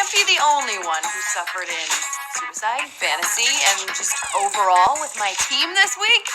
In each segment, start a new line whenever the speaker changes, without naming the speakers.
can't be the only one who suffered in suicide, fantasy, and just overall with my team this week.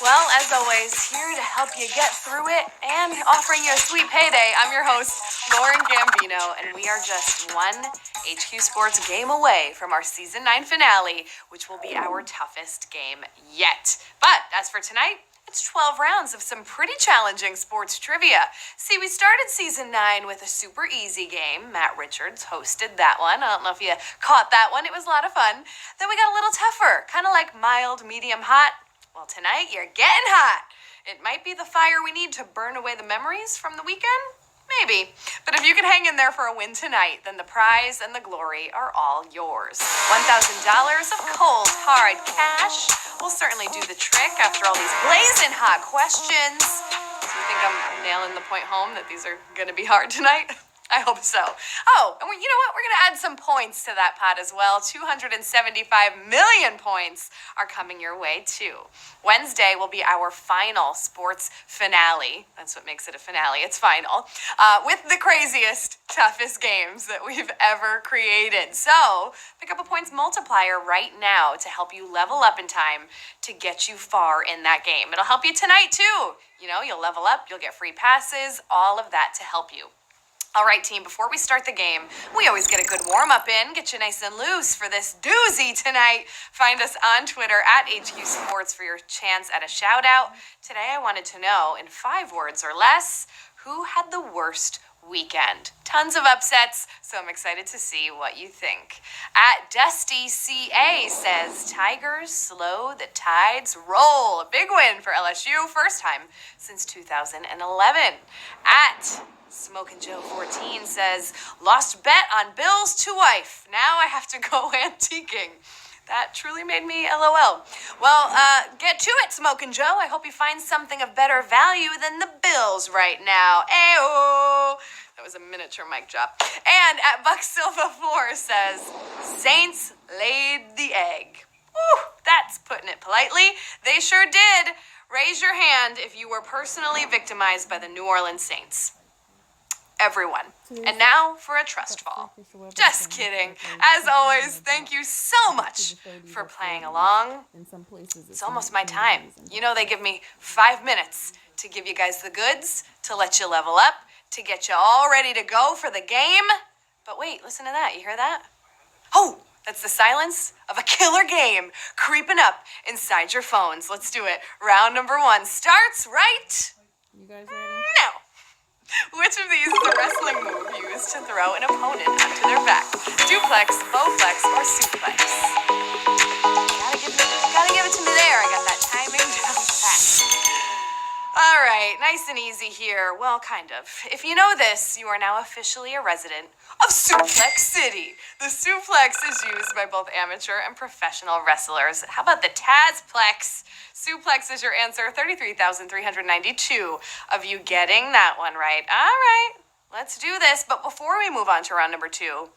Well, as always, here to help you get through it and offering you a sweet payday, I'm your host, Lauren Gambino, and we are just one HQ Sports game away from our Season 9 finale, which will be our toughest game yet. But as for tonight, it's 12 rounds of some pretty challenging sports trivia. See, we started Season 9 with a super easy game. Matt Richards hosted that one. I don't know if you caught that one. It was a lot of fun. Then we got a little tougher, kind of like mild, medium, hot. Well, tonight you're getting hot. It might be the fire we need to burn away the memories from the weekend. Maybe. But if you can hang in there for a win tonight, then the prize and the glory are all yours. $1,000 of cold, hard cash will certainly do the trick after all these blazing hot questions. Do you think I'm nailing the point home that these are going to be hard tonight? I hope so. Oh, and you know what? We're going to add some points to that pot as well. 275 million points are coming your way, too. Wednesday will be our final sports finale. That's what makes it a finale. It's final. With the craziest, toughest games that we've ever created. So, pick up a points multiplier right now to help you level up in time to get you far in that game. It'll help you tonight, too. You know, you'll level up, you'll get free passes, all of that to help you. All right, team, before we start the game, we always get a good warm-up in, get you nice and loose for this doozy tonight. Find us on Twitter at HQ Sports for your chance at a shout-out. Today, I wanted to know, in 5 words or less, who had the worst weekend? Tons of upsets, so I'm excited to see what you think. At Dusty CA says, Tigers slow the Tides roll. A big win for LSU, first time since 2011. At Smokin' Joe 14 says, lost bet on Bills to wife. Now I have to go antiquing. That truly made me LOL. Well, get to it, Smokin' Joe. I hope you find something of better value than the Bills right now. Ayo! That was a miniature mic drop. And at Buck Silva 4 says, Saints laid the egg. Woo, that's putting it politely. They sure did. Raise your hand if you were personally victimized by the New Orleans Saints. Everyone. And now for a trust fall. Just kidding. As always, thank you so much for playing along. It's almost my time. You know they give me 5 minutes to give you guys the goods, to let you level up, to get you all ready to go for the game. But wait, listen to that. You hear that? Oh, that's the silence of a killer game creeping up inside your phones. Let's do it. Round number 1 starts right
You guys ready?
now. Which of these is a wrestling move used to throw an opponent onto their back? Duplex, bowflex, or suplex? Gotta give it to me there. I got that timing down pat. All right, nice and easy here. Well, kind of. If you know this, you are now officially a resident of Suplex City. The suplex is used by both amateur and professional wrestlers. How about the Tazplex? Suplex is your answer. 33,392 of you getting that one right. All right, let's do this. But before we move on to round number 2,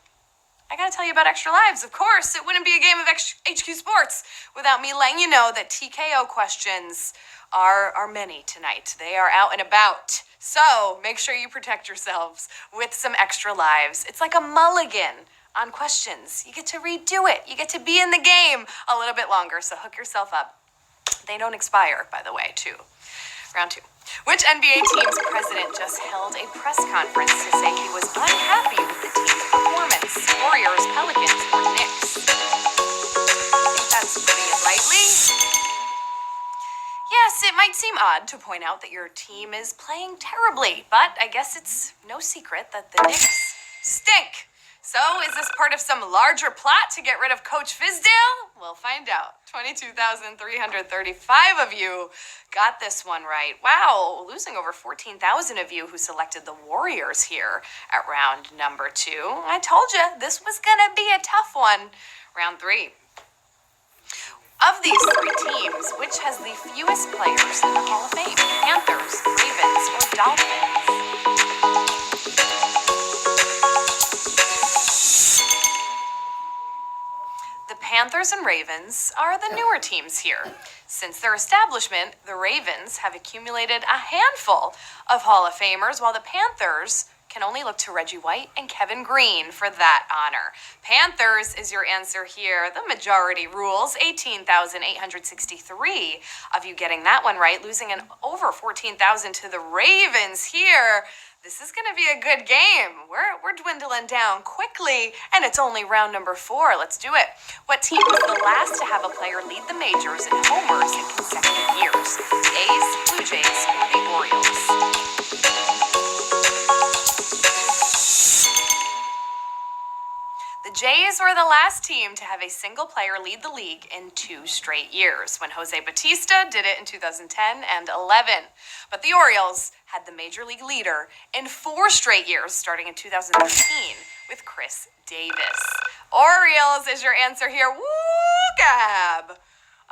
I gotta tell you about Extra Lives. Of course, it wouldn't be a game of HQ Sports without me letting you know that TKO questions are many tonight. They are out and about. So make sure you protect yourselves with some Extra Lives. It's like a mulligan on questions. You get to redo it. You get to be in the game a little bit longer. So hook yourself up. They don't expire, by the way, too. Round 2. Which NBA team's president just held a press conference to say he was unhappy with the team's performance? Warriors, Pelicans, or Knicks? I think that's putting it lightly. Yes, it might seem odd to point out that your team is playing terribly, but I guess it's no secret that the Knicks stink. So, is this part of some larger plot to get rid of Coach Fizdale? We'll find out. 22,335 of you got this one right. Wow, losing over 14,000 of you who selected the Warriors here at round number 2. I told you, this was gonna be a tough one. Round 3. Of these 3 teams, which has the fewest players in the Hall of Fame? Panthers, Ravens, or Dolphins? The Panthers and Ravens are the newer teams here. Since their establishment, the Ravens have accumulated a handful of Hall of Famers, while the Panthers can only look to Reggie White and Kevin Green for that honor. Panthers is your answer here. The majority rules, 18,863 of you getting that one right, losing an over 14,000 to the Ravens here. This is going to be a good game. We're dwindling down quickly, and it's only round number 4. Let's do it. What team was the last to have a player lead the majors in homers in consecutive years? The A's, Blue Jays, or the Orioles? The Jays were the last team to have a single player lead the league in 2 straight years, when Jose Bautista did it in 2010 and 11. But the Orioles had the major league leader in 4 straight years, starting in 2013 with Chris Davis. Orioles is your answer here. Woo, Gab.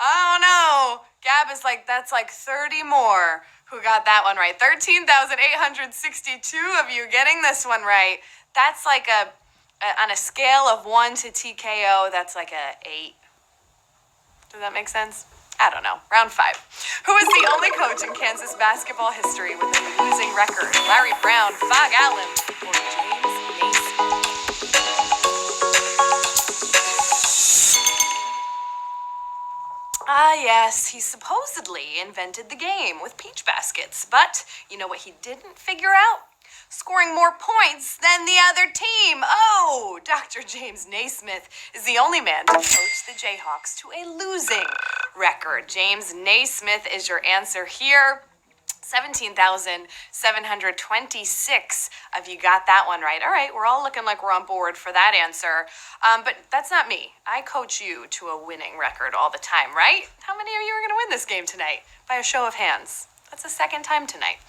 Oh no. Gab is that's like 30 more who got that one right. 13,862 of you getting this one right. That's like on a scale of 1 to TKO, that's like a 8. Does that make sense? I don't know. Round 5. Who is the only coach in Kansas basketball history with a losing record? Larry Brown, Phog Allen, or James Naismith? Ah, yes, he supposedly invented the game with peach baskets, but you know what he didn't figure out? Scoring more points than the other team. Oh, Dr. James Naismith is the only man to coach the Jayhawks to a losing record. James Naismith is your answer here. 17,726 of you got that one right. All right, we're all looking like we're on board for that answer. But that's not me. I coach you to a winning record all the time, right? How many of you are going to win this game tonight? By a show of hands. That's the second time tonight.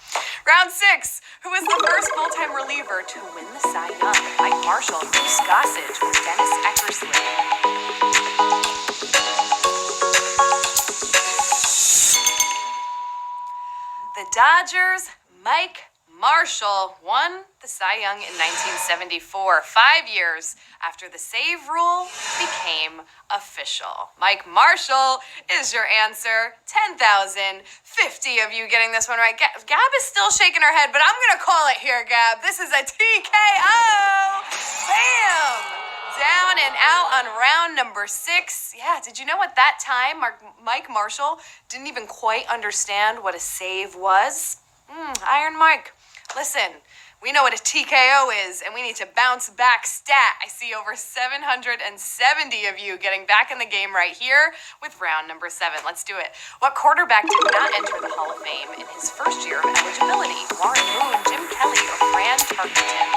Round 6. Who was the first full-time reliever to win the Cy Young? Mike Marshall, Bruce Gossage, or Dennis Eckersley? The Dodgers, Mike Marshall won the Cy Young in 1974, 5 years after the save rule became official. Mike Marshall is your answer. 10,050 of you getting this one right. Gab is still shaking her head, but I'm going to call it here, Gab. This is a TKO. Bam! Down and out on round number 6. Yeah, did you know at that time, Mike Marshall didn't even quite understand what a save was? Iron Mike. Listen, we know what a TKO is, and we need to bounce back stat. I see over 770 of you getting back in the game right here with round number 7. Let's do it. What quarterback did not enter the Hall of Fame in his first year of eligibility? Warren Moon, Jim Kelly, or Fran Tarkenton?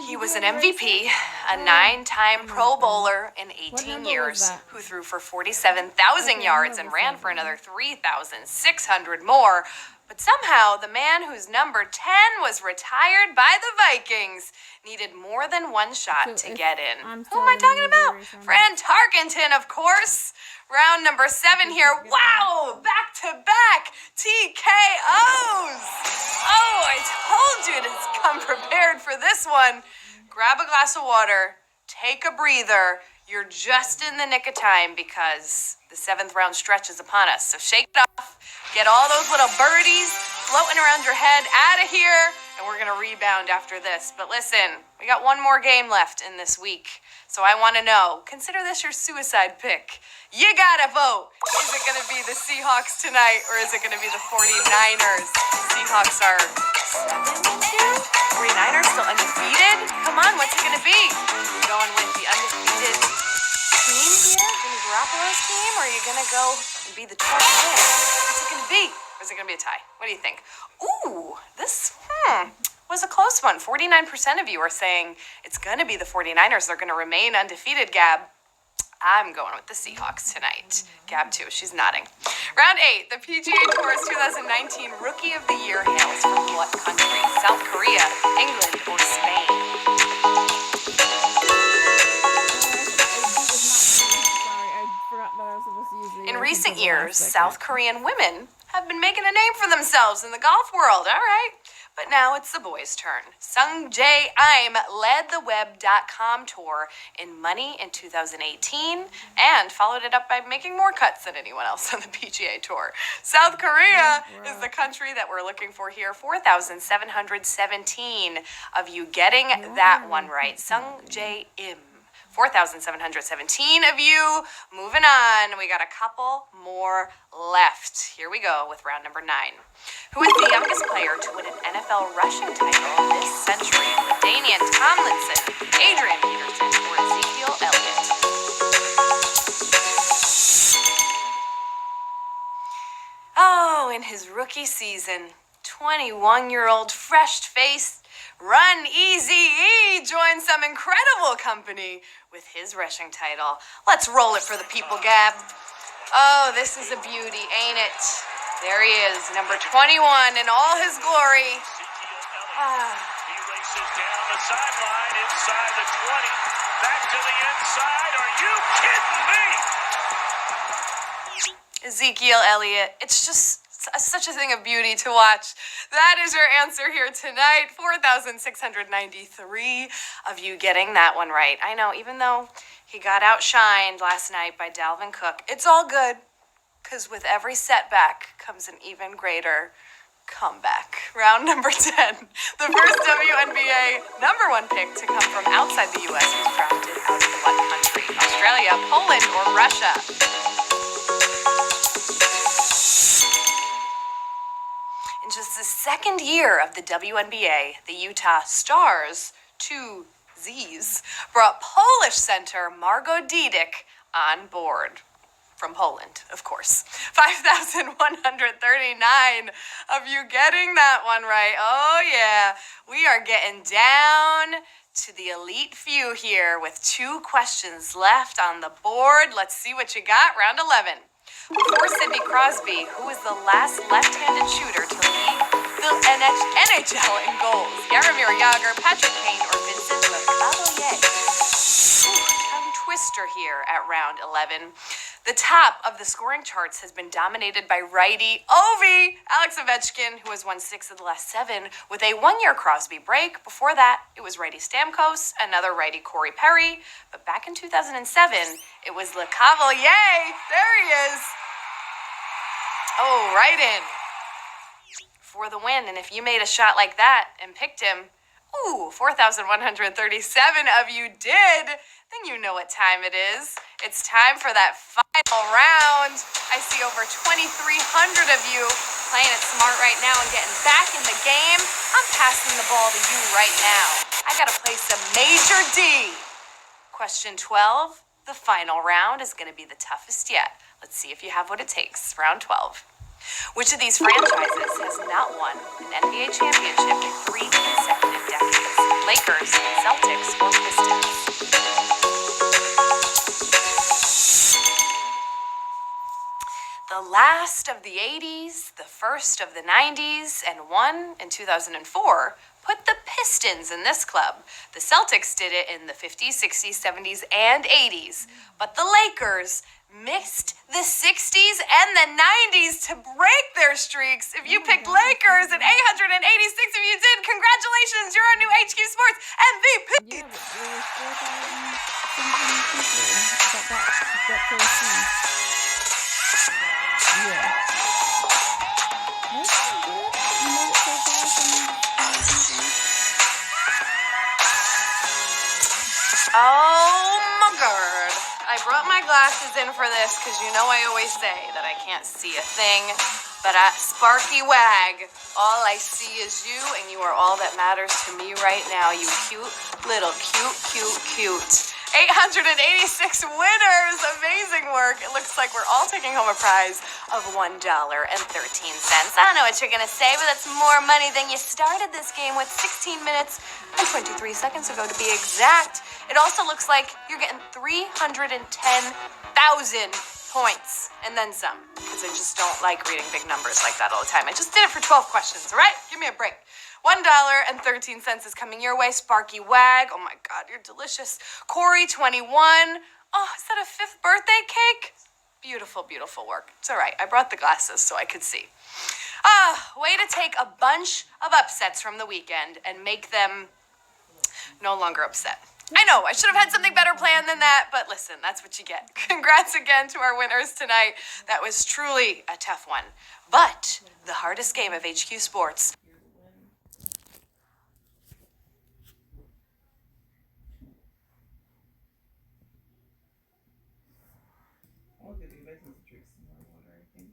He was an MVP, a 9-time Pro Bowler in 18 years, who threw for 47,000 yards and ran for another 3,600 more. But somehow, the man whose number 10 was retired by the Vikings needed more than one shot to get in. Who am I talking about? Fran Tarkenton, of course. Round number 7 here. Wow! Back-to-back TKOs! Oh, I told you to come prepared for this one. Grab a glass of water. Take a breather. You're just in the nick of time because the 7th round stretch is upon us. So shake it off. Get all those little birdies floating around your head out of here. And we're going to rebound after this. But listen, we got one more game left in this week. So I want to know, consider this your suicide pick. You got to vote. Is it going to be the Seahawks tonight or is it going to be the 49ers? Seahawks are 7-2. 49ers still undefeated? Come on, what's it going to be? You going with the undefeated team here? Jimmy Garoppolo's team? Or are you going to go and be the 12th man? What's it going to be? Or is it going to be a tie? What do you think? Ooh, this was a close one. 49% of you are saying it's going to be the 49ers. They're going to remain undefeated, Gab. I'm going with the Seahawks tonight. Gab, too. She's nodding. Round 8. The PGA Tour's 2019 Rookie of the Year hails from what country? South Korea, England, or Spain? In recent years, South Korean women have have been making a name for themselves in the golf world. All right. But now it's the boys' turn. Sung Jae Im led the Web.com tour in money in 2018 and followed it up by making more cuts than anyone else on the PGA Tour. South Korea is the country that we're looking for here. 4,717 of you getting that one right. Sung Jae Im. 4,717 of you. Moving on. We got a couple more left. Here we go with round number 9. Who is the youngest player to win an NFL rushing title this century? LaDainian Tomlinson, Adrian Peterson, or Ezekiel Elliott? Oh, in his rookie season, 21-year-old fresh-faced Run Easy E joined some incredible company with his rushing title. Let's roll it for the people, Gab. Oh, this is a beauty, ain't it? There he is, number 21 in all his glory.
He races down the sideline inside the 20. Back to the inside. Are you kidding me?
Ezekiel Elliott. It's just such a thing of beauty to watch. That is your answer here tonight. 4,693 of you getting that one right. I know, even though he got outshined last night by Dalvin Cook, it's all good, because with every setback comes an even greater comeback. Round number 10. The first WNBA number 1 pick to come from outside the U.S. was drafted out of what country? Australia, Poland, or Russia? In just the second year of the WNBA, the Utah Stars, 2 Z's, brought Polish center Margot Diedick on board. From Poland, of course. 5,139 of you getting that one right. Oh, yeah. We are getting down to the elite few here with 2 questions left on the board. Let's see what you got. Round 11. Before Sidney Crosby, who was the last left-handed shooter to lead the NHL in goals? Jaromir Jagr, Patrick Kane, or Vincent Lecavalier? Tongue twister here at round 11. The top of the scoring charts has been dominated by righty Ovi, Alex Ovechkin, who has won 6 of the last 7 with a 1-year Crosby break. Before that, it was righty Stamkos, another righty Corey Perry. But back in 2007, it was Lecavalier. There he is. Oh, right in for the win. And if you made a shot like that and picked him, 4,137 of you did, then you know what time it is. It's time for that final round. I see over 2,300 of you playing it smart right now and getting back in the game. I'm passing the ball to you right now. I gotta play some Major D. Question 12, the final round is gonna be the toughest yet. Let's see if you have what it takes. Round 12. Which of these franchises has not won an NBA championship in 3 consecutive decades? Lakers, Celtics, or Pistons? The last of the 80s, the first of the 90s, and one in 2004 put the Pistons in this club. The Celtics did it in the 50s, 60s, 70s, and 80s. But the Lakers missed the 60s and the 90s to break their streaks. If you picked Lakers and 886 of you did, congratulations, you're our new HQ Sports MVP.
Yeah, but there was 4,000 something people Yeah. That's good. You made it so far from
Oh my God. I brought my glasses in for this because you know I always say that I can't see a thing. But at Sparky Wag, all I see is you, and you are all that matters to me right now. You cute, little cute. 886 winners. Amazing work. It looks like we're all taking home a prize of $1.13. I don't know what you're going to say, but that's more money than you started this game with 16 minutes and 23 seconds ago to be exact. It also looks like you're getting 310,000 points and then some, because I just don't like reading big numbers like that all the time. I just did it for 12 questions, all right? Give me a break. $1.13 is coming your way. Sparky Wag. Oh my God, you're delicious. Corey, 21. Oh, is that a 5th birthday cake? Beautiful, beautiful work. It's all right. I brought the glasses so I could see. Way to take a bunch of upsets from the weekend and make them no longer upset. I know, I should have had something better planned than that, but listen, that's what you get. Congrats again to our winners tonight. That was truly a tough one. But the hardest game of HQ Sports.
I'll give you guys some tricks in my water, I think.